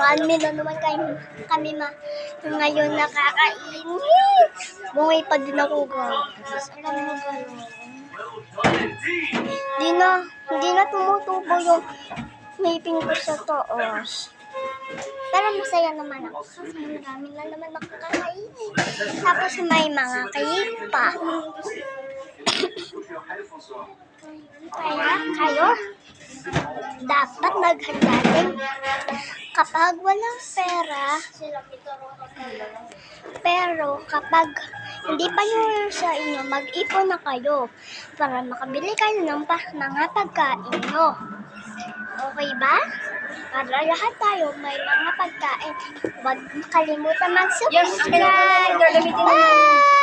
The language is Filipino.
Marami na naman ngayon nakakainit. Bungay pa din ako, guys. Alam mo ba? Hindi na tumutubo yung ngipin ko sa taas. Pero masaya naman ako kasi marami na naman nakakainit. Tapos may mga kayip pa. Kaya kayo, dapat maghanda din. Kapag walang pera, pero kapag hindi pa yun sa inyo, mag-ipon na kayo para makabili kayo ng mga pagkain nyo. Okay ba? Para lahat tayo may mga pagkain. Huwag makalimutan mag-subscribe. Bye!